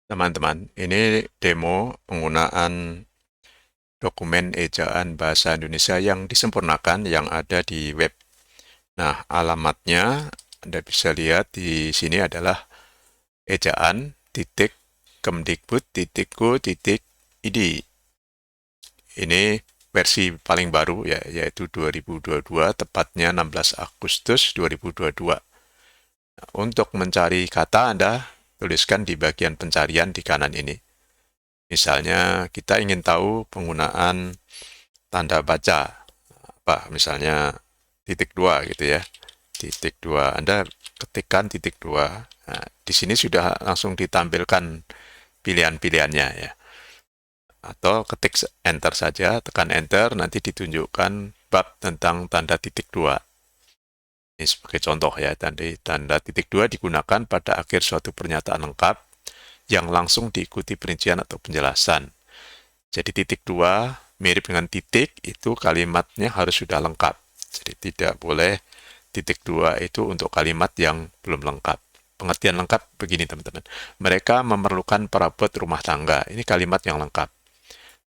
Teman-teman, ini demo penggunaan dokumen ejaan bahasa Indonesia yang disempurnakan yang ada di web. Nah, alamatnya Anda bisa lihat di sini adalah ejaan titik kemdikbud titik go titik id. Ini versi paling baru ya, yaitu 2022, tepatnya 16 Agustus 2022. Nah, untuk mencari kata Anda tuliskan di bagian pencarian di kanan ini. Misalnya kita ingin tahu penggunaan tanda baca, apa misalnya titik dua gitu ya. Titik dua, Anda ketikkan titik dua. Nah, di sini sudah langsung ditampilkan pilihan-pilihannya ya. Atau ketik enter saja, tekan enter, nanti ditunjukkan bab tentang tanda titik dua. Ini sebagai contoh ya, tanda titik dua digunakan pada akhir suatu pernyataan lengkap yang langsung diikuti perincian atau penjelasan. Jadi titik dua mirip dengan titik, itu kalimatnya harus sudah lengkap. Jadi tidak boleh titik dua itu untuk kalimat yang belum lengkap. Pengertian lengkap begini teman-teman. Mereka memerlukan perabot rumah tangga. Ini kalimat yang lengkap.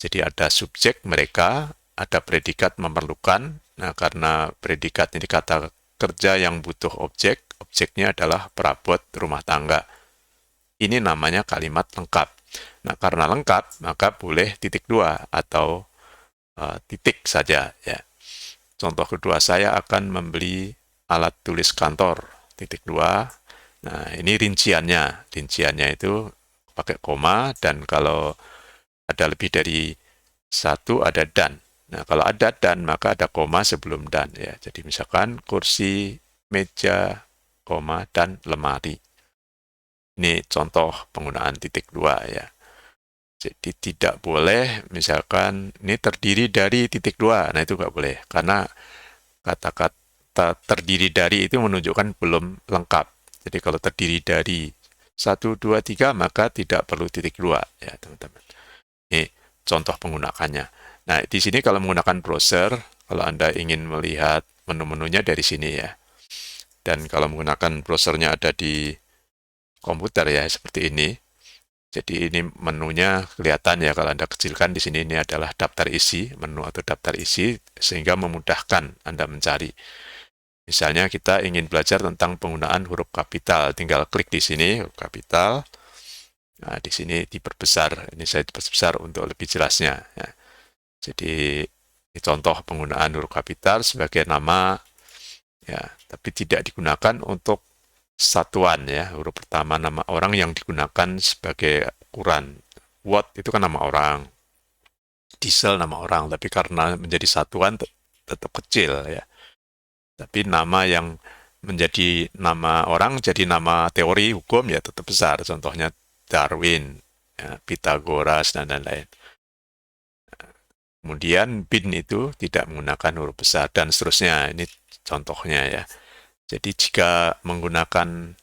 Jadi ada subjek mereka, ada predikat memerlukan. Nah, karena predikat ini kata kerja yang butuh objek, objeknya adalah perabot rumah tangga. Ini namanya kalimat lengkap. Nah, karena lengkap, maka boleh titik dua atau titik saja. Ya. Contoh kedua, saya akan membeli alat tulis kantor. Titik dua. Nah, ini rinciannya. Rinciannya itu pakai koma, dan kalau ada lebih dari satu ada dan. Nah, kalau ada dan, maka ada koma sebelum dan. Ya. Jadi misalkan kursi, meja, koma, dan lemari. Ini contoh penggunaan titik dua ya. Jadi tidak boleh misalkan ini terdiri dari titik dua. Nah itu nggak boleh. Karena kata-kata terdiri dari itu menunjukkan belum lengkap. Jadi kalau terdiri dari satu, dua, tiga, maka tidak perlu titik dua ya teman-teman. Ini contoh penggunakannya. Nah di sini kalau menggunakan browser, kalau Anda ingin melihat menu-menunya dari sini ya. Dan kalau menggunakan browsernya ada di komputer ya seperti ini. Jadi ini menunya kelihatan ya, kalau Anda kecilkan di sini, ini adalah daftar isi, menu atau daftar isi, sehingga memudahkan Anda mencari. Misalnya kita ingin belajar tentang penggunaan huruf kapital, tinggal klik di sini huruf kapital. Nah, di sini diperbesar. Ini saya diperbesar untuk lebih jelasnya. Ya. Jadi ini contoh penggunaan huruf kapital sebagai nama ya, tapi tidak digunakan untuk satuan ya. Huruf pertama nama orang yang digunakan sebagai ukuran. Watt itu kan nama orang, diesel nama orang, tapi karena menjadi satuan tetap kecil ya. Tapi nama yang menjadi nama orang jadi nama teori hukum ya tetap besar. Contohnya Darwin, ya, Pythagoras dan lain-lain. Kemudian bin itu tidak menggunakan huruf besar dan seterusnya. Ini contohnya ya. Jadi jika menggunakan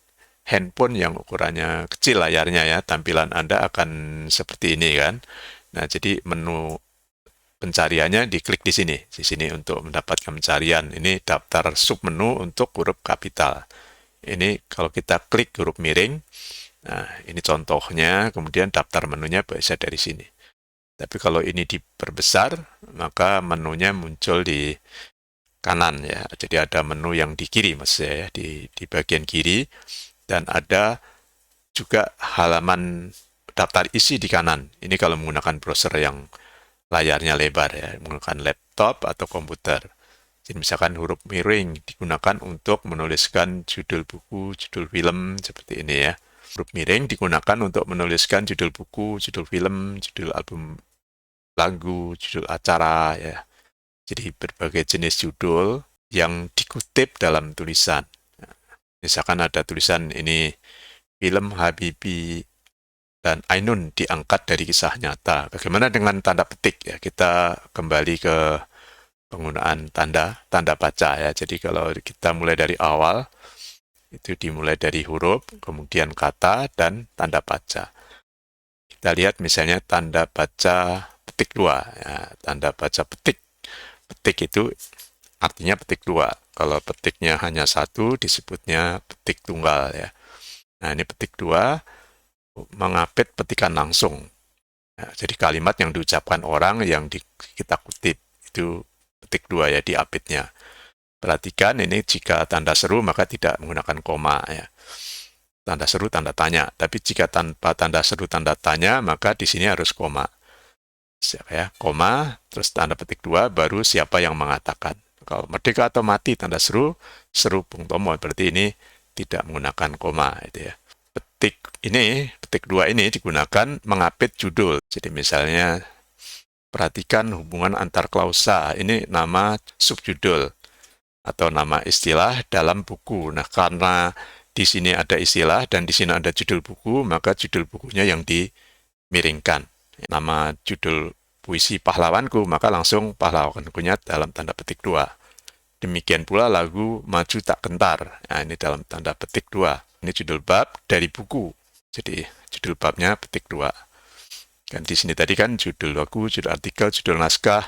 handphone yang ukurannya kecil layarnya ya, tampilan Anda akan seperti ini kan. Nah, jadi menu pencariannya diklik di sini. Di sini untuk mendapatkan pencarian. Ini daftar submenu untuk huruf kapital. Ini kalau kita klik huruf miring, nah ini contohnya, kemudian daftar menunya bisa dari sini. Tapi kalau ini diperbesar, maka menunya muncul di kanan ya. Jadi ada menu yang di kiri maksudnya ya, di bagian kiri, dan ada juga halaman daftar isi di kanan. Ini kalau menggunakan browser yang layarnya lebar ya, menggunakan laptop atau komputer. Jadi misalkan huruf miring digunakan untuk menuliskan judul buku, judul film, seperti ini ya. Huruf miring digunakan untuk menuliskan judul buku, judul film, judul album lagu, judul acara ya. Jadi berbagai jenis judul yang dikutip dalam tulisan. Misalkan ada tulisan ini, film Habibie dan Ainun diangkat dari kisah nyata. Bagaimana dengan tanda petik ya? Kita kembali ke penggunaan tanda baca ya. Jadi kalau kita mulai dari awal, itu dimulai dari huruf, kemudian kata, dan tanda baca. Kita lihat misalnya tanda baca petik dua. Ya, tanda baca petik. Petik itu artinya petik dua. Kalau petiknya hanya satu, disebutnya petik tunggal ya. Nah, ini petik dua. mengapit petikan langsung. Nah, jadi kalimat yang diucapkan orang yang kita kutip itu petik 2 ya, diapitnya. Perhatikan ini jika tanda seru maka tidak menggunakan koma ya. Tanda seru tanda tanya. Tapi jika tanpa tanda seru tanda tanya maka di sini harus koma. Ya, koma terus tanda petik 2 baru siapa yang mengatakan. Kalau merdeka atau mati tanda seru, seru Bung Tomo, berarti ini tidak menggunakan koma itu ya. Petik 2 ini digunakan mengapit judul. Jadi misalnya perhatikan hubungan antar klausa, ini nama subjudul atau nama istilah dalam buku. Nah, karena di sini ada istilah dan di sini ada judul buku, maka judul bukunya yang dimiringkan. Nama judul puisi pahlawanku, maka langsung pahlawankunya dalam tanda petik 2. Demikian pula lagu Maju Tak Gentar. Nah, ini dalam tanda petik 2. Ini judul bab dari buku. Jadi judul babnya petik 2. Dan di sini tadi kan judul lagu, judul artikel, judul naskah,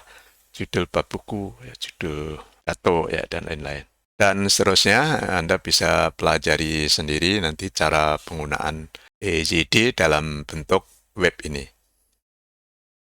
judul bab buku, ya, judul pidato, ya, dan lain-lain. Dan seterusnya Anda bisa pelajari sendiri nanti cara penggunaan EYD dalam bentuk web ini.